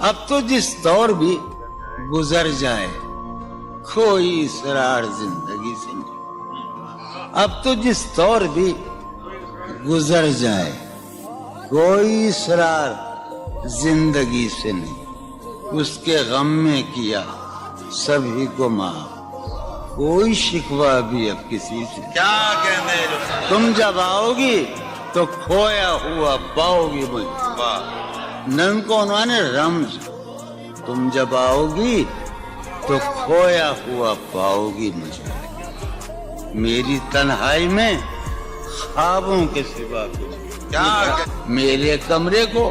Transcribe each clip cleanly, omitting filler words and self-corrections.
اب تو جس دور بھی گزر جائے کوئی اسرار زندگی سے نہیں، اب تو جس دور بھی گزر جائے کوئی اسرار زندگی سے نہیں، اس کے غم میں کیا سبھی کو معاف، کوئی شکوہ بھی اب کسی سے کیا کہنے تم جب آؤ گی تو کھویا ہوا پاؤ گی مجھے، نن کو انہوں نے رمز، تم جب آؤ گی تو کھویا ہوا پاؤ گی مجھے، میری تنہائی میں خوابوں کے سوا کچھ کیا میرے کمرے کو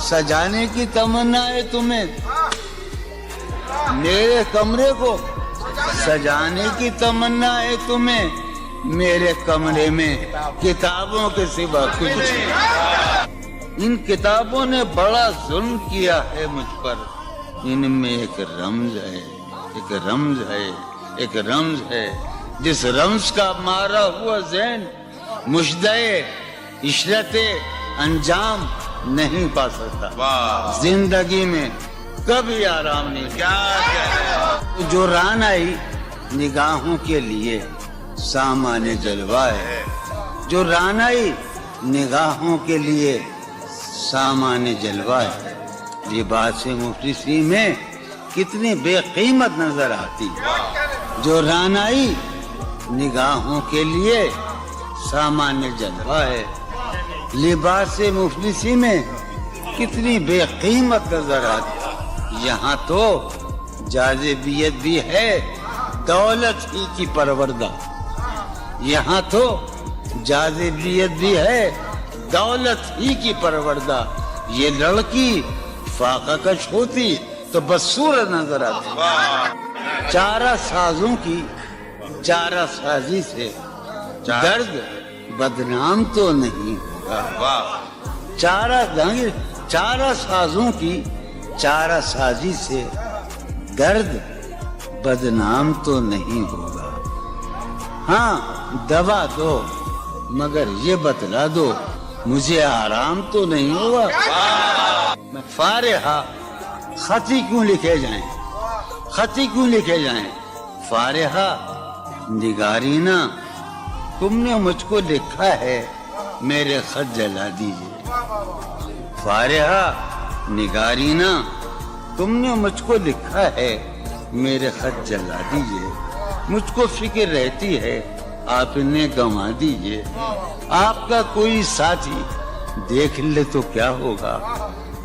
سجانے کی تمنا ہے تمہیں، میرے کمرے کو سجانے کی تمنا ہے تمہیں، میرے کمرے میں کتابوں کے سوا کچھ نہیں، ان کتابوں نے بڑا ظلم کیا ہے مجھ پر، ان میں ایک رمز ہے، ایک رمز ہے، ایک رمز ہے، جس رمز کا مارا ہوا ذہن مشدے عشرت انجام نہیں پا سکتا، زندگی میں کبھی آرام نہیں کیا جو ران آئی نگاہوں کے لیے سامان جلوہ ہے، جو ران آئی نگاہوں کے لیے سامان جلوہ ہے، لباس مفلسی میں کتنی بے قیمت نظر آتی، جو ران آئی نگاہوں کے لیے سامان جلوہ ہے، لباس مفلسی میں کتنی بے قیمت نظر آتی، یہاں تو جاذبیت بھی ہے دولت ہی کی پروردہ، یہاں تو جاذبیت بھی ہے دولت ہی کی پروردہ، یہ لڑکی فاقہ کش ہوتی تو بدصورت نظر آتی، چارہ سازوں کی چارہ سازی سے درد بدنام تو نہیں ہوگا، چارہ سازوں کی چارہ سازی سے درد بدنام تو نہیں ہوگا، ہاں دوا دو مگر یہ بتلا دو مجھے آرام تو نہیں ہوگا، میں فارحہ خطی کیوں لکھے جائیں، خطی کیوں لکھے جائیں، فارحہ نگارینا تم نے مجھ کو لکھا ہے میرے خط جلا دیجئے، فارحہ نگارینا تم نے مجھ کو لکھا ہے میرے خط جلا دیجئے، مجھ کو فکر رہتی ہے آپ نے گنوا دیجئے، آپ کا کوئی ساتھی دیکھ لے تو کیا ہوگا،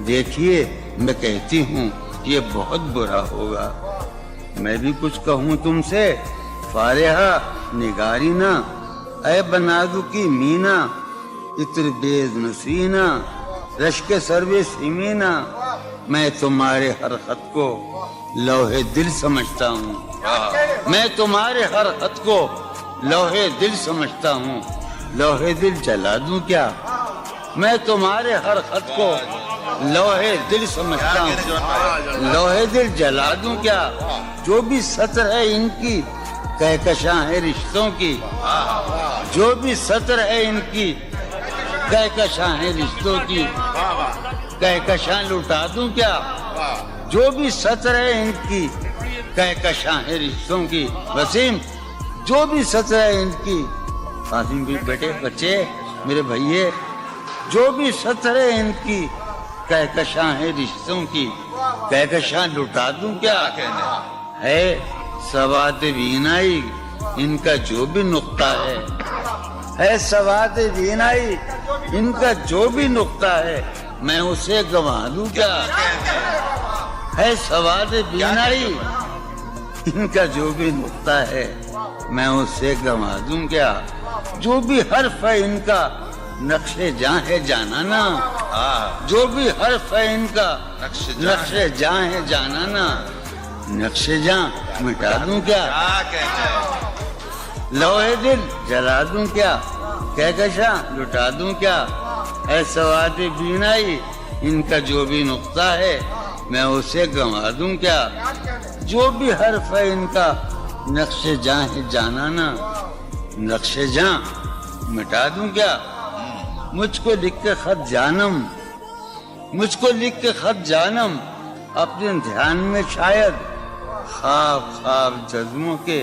دیکھیے میں کہتی ہوں یہ بہت برا ہوگا، میں بھی کچھ کہوں تم سے فارحہ نگارینا، اے بنادو کی مینا عطر بیز نسینا رشک سروے سیمینا، میں تمہارے ہر خط کو لوح دل سمجھتا ہوں، میں تمہارے ہر خط کو لوح دل سمجھتا ہوں، لوح دل جلا دوں کیا، میں تمہارے ہر خط کو لوح دل سمجھتا ہوں، لوح دل جلا دوں کیا، جو بھی سطر ہے ان کی کہکشاں ہے رشتوں کی، جو بھی سطر ہے ان کی کہکشاں ہے رشتوں کی، کہکشاں لٹا دوں کیا، جو بھی سطر ہے ان کی کہکشاں ہے رشتوں کی، وسیم جو بھی سطر ہے ان کی، قاسم بھی بیٹے بچے میرے بھائیے، جو بھی سطر ہے ان کی کہکشاں ہے رشتوں کی، کہکشاں لٹا دوں کیا، ہے سواد بینائی ان کا جو بھی نقطہ ہے سواد بینائی ان کا جو بھی نقطہ ہے میں اسے گنوا دوں کیا، ہے سواد بینائی ان کا جو بھی نقطہ ہے میں اسے گنوا دوں کیا، جو بھی حرف ہے ان کا نقش جاں ہے جانانا، جو بھی حرف ہے ان کا نقش جاں ہے جانانا، نقش جاں مٹا دوں کیا، لوح دل جلا دوں کیا، کہکشاں لٹا دوں کیا، اے سواد بینائی ان کا جو بھی نقطہ ہے میں اسے گنوا دوں کیا، جو بھی حرف ہے ان کا نقش جاں ہے جانانا، نقش جاں مٹا دوں کیا، مجھ کو لکھ کے خط جانم، مجھ کو لکھ کے خط جانم اپنے دھیان میں شاید خواب خواب جذبوں کے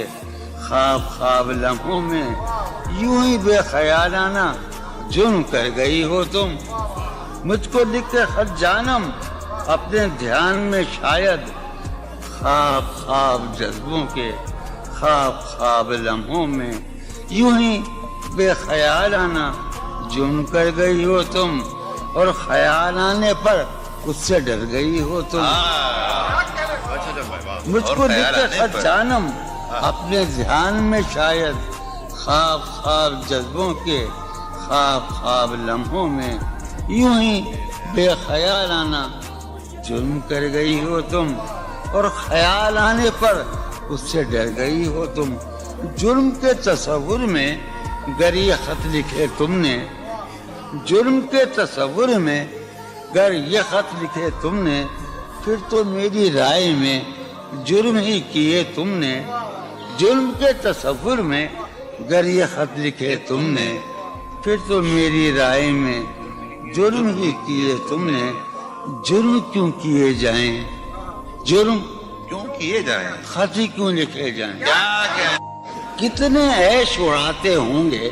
خواب خواب لمحوں میں یوں ہی بے خیالانہ جرم کر گئی ہو تم. مجھ کو لکھ کے خط جانم اپنے دھیان میں شاید خواب خواب جذبوں کے خواب خواب لمحوں میں یوں ہی بے خیالانہ جرم کر گئی ہو تم, اور خیال آنے پر اس سے ڈر گئی ہو تم. مجھ کو لکھ کے خط جانم اپنے دھیان میں شاید خواب خواب جذبوں کے خواب خواب لمحوں میں یوں ہی بے خیالانہ جرم کر گئی ہو تم, اور خیال آنے پر اس سے ڈر گئی ہو تم. جرم کے تصور میں گر یہ خط لکھے تم نے, جرم کے تصور میں گر یہ خط لکھے تم نے, پھر تو میری رائے میں جرم ہی کیے تم نے. جرم کے تصور میں گر یہ خط لکھے تم نے, پھر تو میری رائے میں جرم ہی کیے تم نے. جرم کیوں کیے جائیں, جرم کیوں کیے جائیں, خط ہی کیوں لکھے جائیں. کیا کتنے عیش اڑاتے ہوں گے,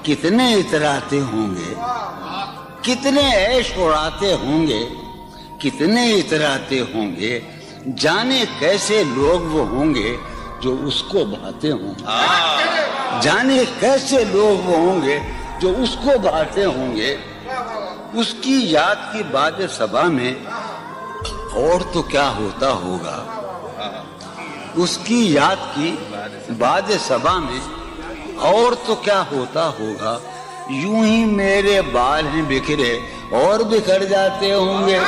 کتنے اتراتے ہوں گے, کتنے عیش اڑاتے ہوں گے, کتنے اتراتے ہوں گے, جانے کیسے لوگ وہ ہوں گے جو اس کو بھاتے ہوں گے. جانے کیسے لوگ وہ ہوں گے جو اس کو بھاتے ہوں گے. اس کی یاد کی باد صبا میں اور تو کیا ہوتا ہوگا, اس کی یاد کی باد صبا میں اور تو کیا ہوتا ہوگا. یوں ہی میرے بال ہیں بکھرے اور بکھر جاتے ہوں گے.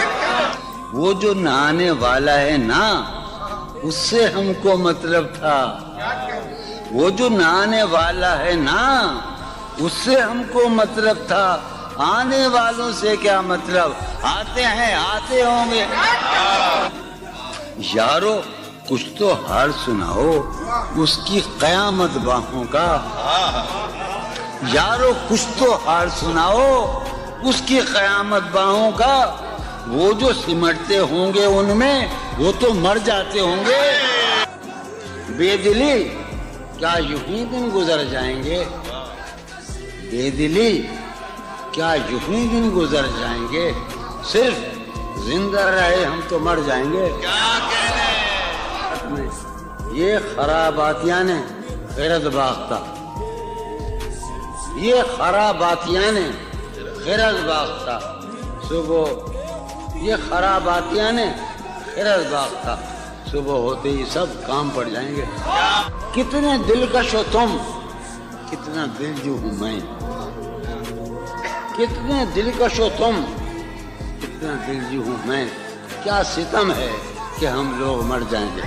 وہ جو نہانے والا ہے نا, اس سے ہم کو مطلب تھا. وہ جو نہانے والا ہے نا, اس سے ہم کو مطلب تھا. آنے والوں سے کیا مطلب, آتے ہیں آتے ہوں گے. یارو کچھ تو حال سناؤ اس کی قیامت باہوں کا. یارو کچھ تو حال سناؤ اس کی قیامت باہوں کا. وہ جو سمٹتے ہوں گے ان میں وہ تو مر جاتے ہوں گے. بے دلی کیا یوں ہی دن گزر جائیں گے, بے دلی کیا یوں ہی دن گزر جائیں گے. صرف زندہ رہے ہم تو مر جائیں گے. یہ خراباتیاں نے خیرت باختہ, یہ خراباتیاں نے خیرت باختہ. صبح یہ خراباتیاں نے خیرت باختہ, صبح ہوتے ہی سب کام پڑ جائیں گے. کتنے دلکش ہو تم, کتنا دل جو ہوں میں. کتنے دلکش ہو تم, کتنا دل جو ہوں میں. کیا ستم ہے کہ ہم لوگ مر جائیں گے.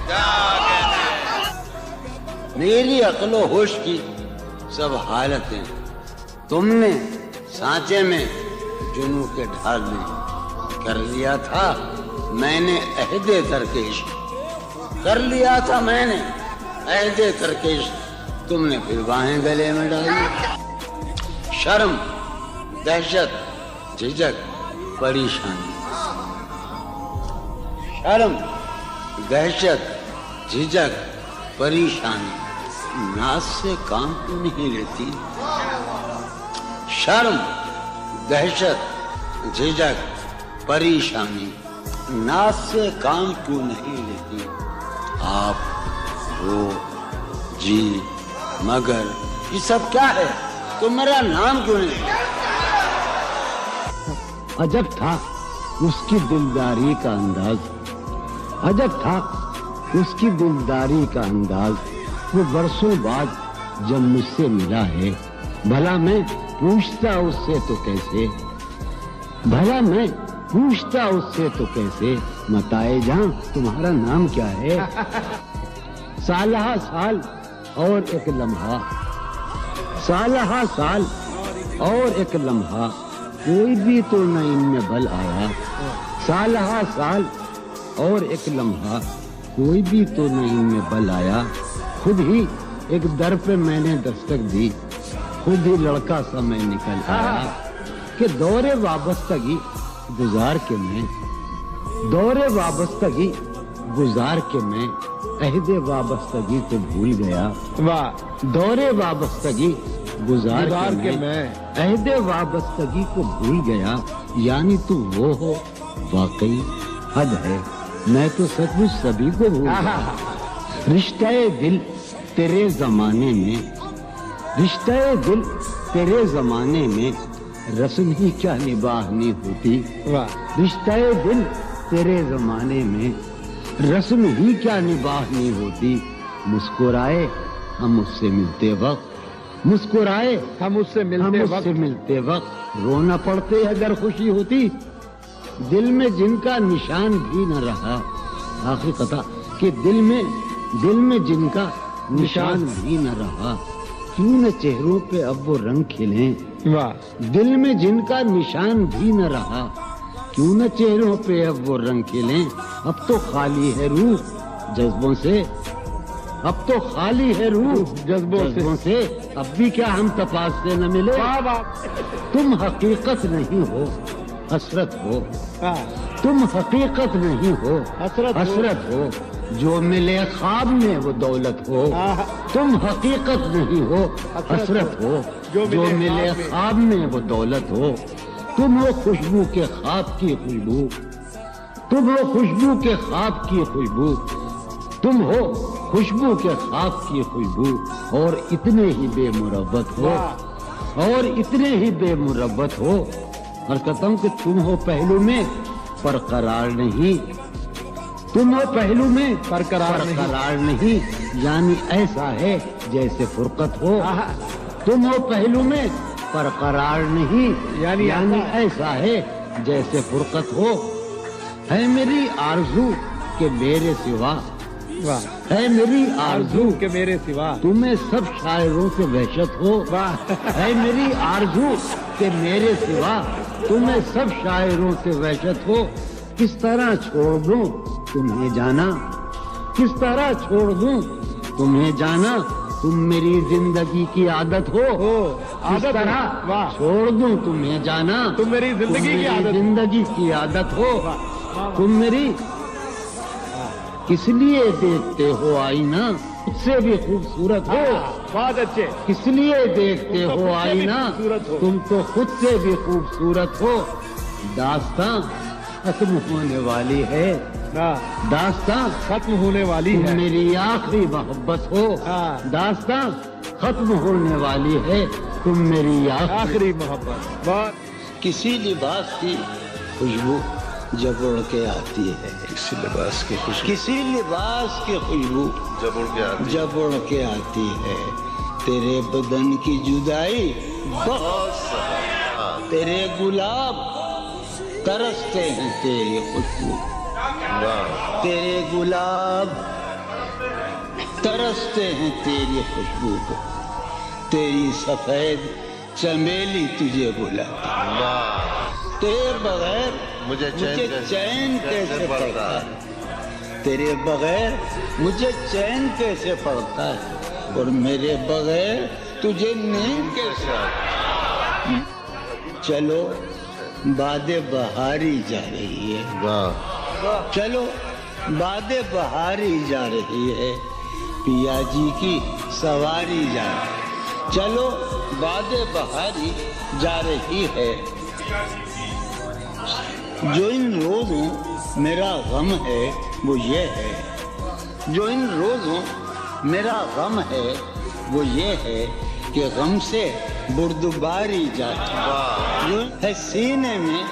میری عقل و ہوش کی سب حالتیں تم نے سانچے میں جنوں کے ڈھال میں کر لیا تھا. میں نے عہد ترکش کر لیا تھا, میں نے عہد ترکش, تم نے پھر باہیں گلے میں ڈالی. شرم دہشت جھجک پریشانی, شرم دہشت جھجک پریشانی, ناز سے کام کیوں نہیں لیتی. شرم دہشت جھجک پریشانی, ناز سے کام کیوں نہیں لیتی. آپ وہ جی مگر یہ سب کیا ہے, تو میرا نام کیوں نہیں. عجب تھا اس کی دلداری کا انداز, عجب تھا اس کی دلداری کا انداز. وہ برسوں بعد جب مجھ سے ملا ہے, بھلا میں پوچھتا اس سے تو کیسے, بھلا میں پوچھتا اس سے تو کیسے. متائے جاں تمہارا نام کیا ہے. سالہ سال اور ایک لمحہ, سالہ سال اور ایک لمحہ, کوئی بھی تو نہ ان میں بل آیا. سالہ سال اور ایک لمحہ, کوئی بھی تو نہ ان میں بل آیا. خود ہی ایک در پہ میں نے دستک دی, خود ہی لڑکا سا میں نکل آیا. کہ دور وابستگی گزار کے میں دور وابستگی گزار کے میں عہد وابستگی کو بھول گیا. واہ. دور وابستگی گزار کے میں عہد وابستگی کو بھول گیا. یعنی تو وہ ہو واقعی حد ہے، میں تو سچ مچ سبھی کو بھول گیا. رشتہ دل تیرے زمانے میں، رشتہ دل تیرے زمانے میں رسم ہی کیا نباہنی ہوتی. رشتہ دل تیرے زمانے میں رسم ہی کیا نباہنی ہوتی. مسکرائے ہم اس سے ملتے وقت، مسکرائے ہم اس سے ملتے وقت رونا پڑتے اگر خوشی ہوتی. دل میں جن کا نشان بھی نہ رہا، آخری قطع کہ دل میں جن کا نشان بھی نہ رہا، کیوں نہ چہروں پہ اب وہ رنگ کھلیں. دل میں جن کا نشان بھی نہ رہا، کیوں نہ چہروں پہ اب وہ رنگ کھلیں. اب تو خالی ہے روح جذبوں سے، اب تو خالی ہے روح جذبوں سے. اب بھی کیا ہم تپاس سے نہ ملے. تم حقیقت نہیں ہو حسرت ہو، تم حقیقت نہیں ہو حسرت ہو. جو ملے خواب میں وہ دولت ہو. تم حقیقت نہیں ہو حسرت ہو، جو ملے خواب میں وہ دولت ہو. تم ہو خوشبو کے خواب کی خوشبو، تم ہو خوشبو کے خواب کی خوشبو، تم ہو خوشبو کے خواب کی خوشبو. اور اتنے ہی بے مربت ہو، اور اتنے ہی بے مربت ہو. اور کہتا ہوں کہ تم ہو پہلو میں پر قرار نہیں، تم ہو پہلو میں پر قرار نہیں. یعنی ایسا ہے جیسے فرقت ہو. تم ہو پہلو میں پر قرار نہیں، یعنی ایسا ہے جیسے فرقت ہو. ہے میری آرزو کہ میرے سوا، ہے میری آرزو کہ میرے سوا تمہیں سب شاعروں سے وحشت ہو. ہے میری آرزو کہ میرے سوا تمہیں سب شاعروں سے وحشت ہو. کس طرح چھوڑ دوں تمہیں جانا، کس طرح چھوڑ دوں تمہیں جانا. تم میری زندگی کی عادت ہو. کس طرح چھوڑ دوں تمہیں جانا، تم میری زندگی کی عادت ہو. تم میری کس لیے دیکھتے ہو آئینہ خود سے بھی خوبصورت ہو. بہت اچھے. کس لیے دیکھتے ہو آئینہ تم تو خود سے بھی خوبصورت ہو. داستاں ختم ہونے والی ہے، داستاں ختم ہونے والی ہے. میری آخری محبت ہو. داستاں ختم ہونے والی ہے، تم میری آخری محبت. بہت. کسی لباس کی خوشبو جب اڑ کے آتی ہے، کسی لباس کی خوشبو، کسی لباس کی خوشبو جب اڑ کے آتی ہے. تیرے بدن کی جدائی بہت، تیرے گلاب ترستے ہیں تیری خوشبو. تیرے گلاب ترستے ہیں تیری خوشبو کو. تیری سفید چمیلی تجھے بلاتی. تیرے بغیر مجھے چین کیسے پڑتا ہے. تیرے بغیر مجھے چین کیسے پڑتا ہے، اور میرے بغیر تجھے نیند کیسے آتی. چلو باد بہاری جا رہی ہے، چلو باد بہاری جا رہی ہے. پیا جی کی سواری جا رہی ہے. چلو باد بہاری جا رہی ہے. جو ان روزوں میرا غم ہے وہ یہ ہے، جو ان روزوں میرا غم ہے وہ یہ ہے کہ غم سے بردباری جاتی ہے. سینے میں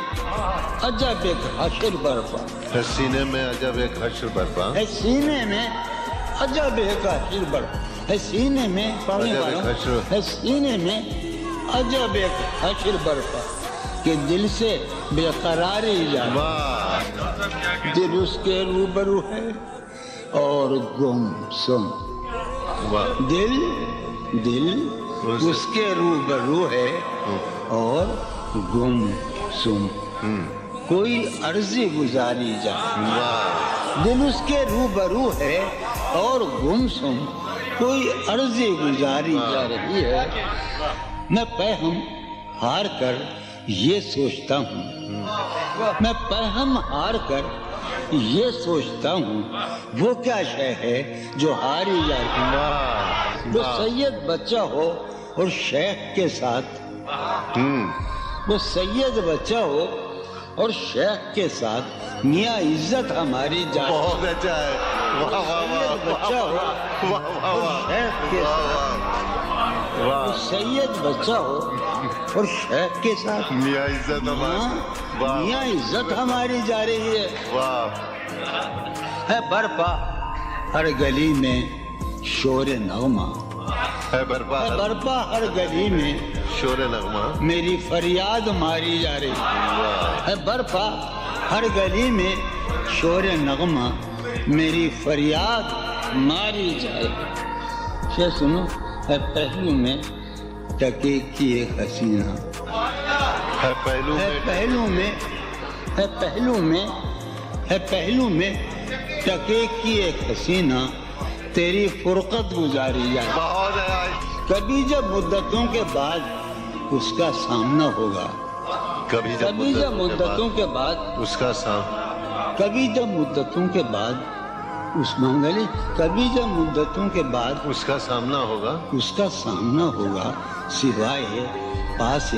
عجب ایک حشر برپا، ہے سینے میں عجب ایک حشر برپا، ہے سینے میں عجب ایک حشر برپا. ہے سینے میں ہے سینے میں عجب ایک حشر برپا کہ دل سے بے قراری جاتی. دل اس کے روبرو ہے اور گم سم. دل اس کے روبرو ہے اور گم سم. کوئی عرضی گزاری جاتی. دل اس کے روبرو ہے اور گم سم. کوئی عرضی گزاری جا رہی ہے. میں پہم ہار کر یہ سوچتا ہوں، میں پہم ہار کر یہ سوچتا ہوں وہ کیا شے ہے جو ہاری جاتی ہے۔ واہ وہ سید بچہ ہو اور شیخ کے ساتھ، وہ سید بچہ ہو اور شیخ کے ساتھ میاں عزت ہماری جاتی ہے۔ بہت اچھا ہے، واہ واہ واہ بچہ ہو واہ واہ اور واہ شیخ کے ساتھ، وہ واہ سید بچہ ہو اور شیخ کے ساتھ میاں عزت ہماری، واہ میاں عزت ہماری جا رہی ہے۔ واہ ہے برپا ہر گلی میں شور نغمہ، ہے برپا ہے برپا ہر گلی میں شور نغمہ، میری فریاد ماری جا رہی واہ ہے۔ برپا ہر گلی میں شور نغمہ میری فریاد ماری جائے۔ شے سنو، ہے پہلو میں ٹکے کی ایک حسینہ، ہے پہلو ہے میں پہلو میں، ہے پہلو میں، ہے پہلو میں ٹکے کی ایک حسینہ تیری فرقت گزاری جائے۔ بہت ہے، کبھی جب مدتوں کے بعد اس کا سامنا ہوگا، کبھی کبھی جب مدتوں کے بعد، اس کا سام کبھی جب مدتوں کے بعد اس منگلی، کبھی جب مدتوں کے بعد اس کا سامنا ہوگا، اس کا سامنا ہوگا، سوائے پاس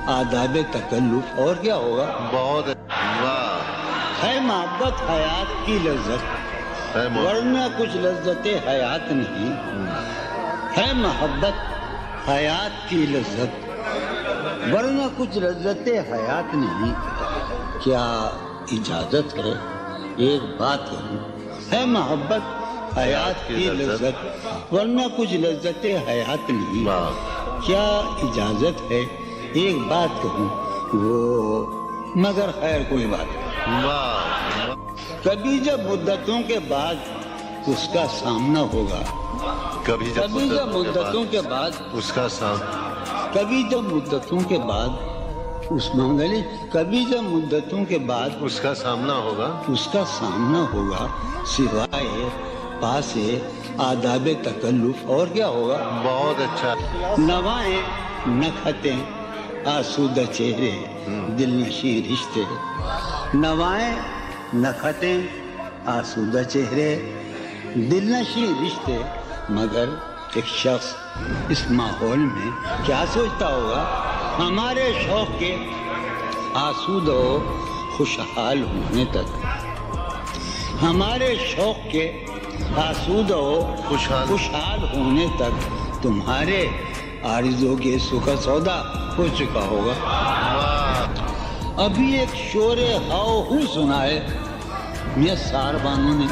آداب تکلف اور کیا ہوگا؟ بہت ہے، واہ ہے محبت حیات کی لذت، ہے ورنہ کچھ لذت حیات نہیں۔ ہے محبت حیات کی لذت، ورنہ کچھ لذت حیات نہیں۔ کیا اجازت ہے ایک بات کہوں؟ ہے محبت حیات کی لذت، ورنہ کچھ لذت حیات نہیں۔ واہ کیا اجازت ہے ایک بات کہوں؟ وہ مگر خیر کوئی بات نہیں۔ واہ کبھی جب مدتوں کے بعد اس کا سامنا ہوگا، کبھی کبھی جب مدتوں کے بعد، اس کا سام کبھی جب مدتوں کے بعد اس منگلی، کبھی جب مدتوں کے بعد اس کا سامنا ہوگا، اس کا سامنا ہوگا، سوائے پاس آداب تکلف اور کیا ہوگا؟ بہت اچھا، نوائیں نکھتیں آسودہ چہرے دل نشیں رشتے، نوائیں نکھتیں آسودہ چہرے دل نشیں رشتے۔ مگر ایک شخص اس ماحول میں کیا سوچتا ہوگا؟ ہمارے شوق کے آسودہ و خوشحال ہونے تک، ہمارے شوق کے آسودہ و خوشحال ہونے تک تمہارے آرزو کے سکھ سودا ہو چکا ہوگا۔ ابھی ایک شور ہاؤ ہو سنا ہے میاں سار بانو نے،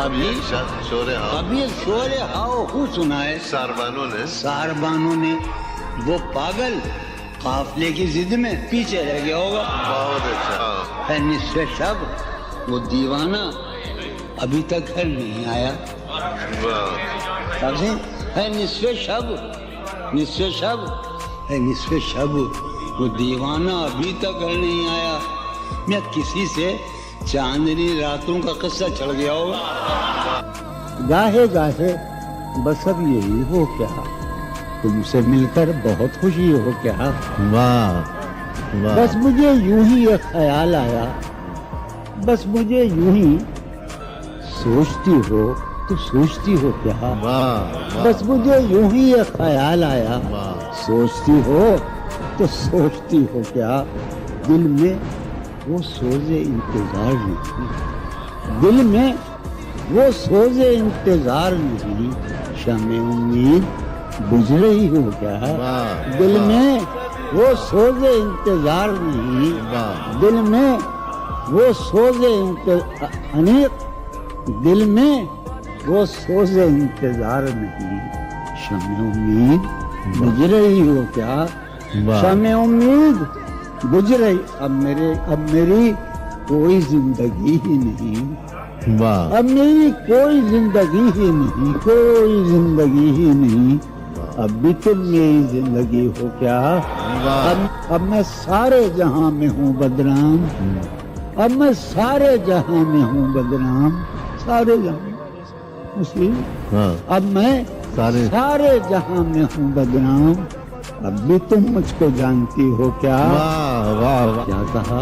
ابھی ایک شور ہاؤ ہو سنا ہے سار بانو نے۔ وہ پاگل قافلے کی ضد میں پیچھے رہ گیا ہوگا۔ بہت اچھا، ہے نصف شب وہ دیوانہ ابھی تک گھر نہیں آیا۔ واہ ہے نصف شب، نصف شب، ہے نصف شب وہ دیوانہ ابھی تک گھر نہیں آیا۔ میں کسی سے چاندنی راتوں کا قصہ چڑھ گیا ہوگا۔ گاہے گاہے بس اب یہی ہو کیا، تم سے مل کر بہت خوشی ہو کیا۔ واہ بس مجھے یوں ہی ایک خیال آیا، بس مجھے یوں ہی سوچتی ہو تو سوچتی ہو کیا۔ بس مجھے یوں ہی ایک خیال آیا، سوچتی ہو تو سوچتی ہو کیا۔ دل میں وہ سوز انتظار نہیں، دل میں وہ سوز انتظار نہیں، شمع امید بجھ رہی ہو کیا۔ دل میں وہ سوز انتظار نہیں، دل میں وہ سوز دل میں وہ سوز انتظار نہیں، شمع امید بجھ رہی ہو کیا۔ شمع امید بجھ رہی، اب میری کوئی زندگی ہی نہیں، اب میری کوئی زندگی ہی نہیں، کوئی زندگی ہی نہیں، اب بھی تم میری زندگی ہو کیا۔ اب میں سارے جہاں میں ہوں بدنام، اب میں سارے جہاں میں ہوں بدنام، سارے جہاں مسلم، اب میں سارے جہاں میں ہوں بدنام، اب بھی تم مجھ کو جانتی ہو کیا۔ کیا کہا؟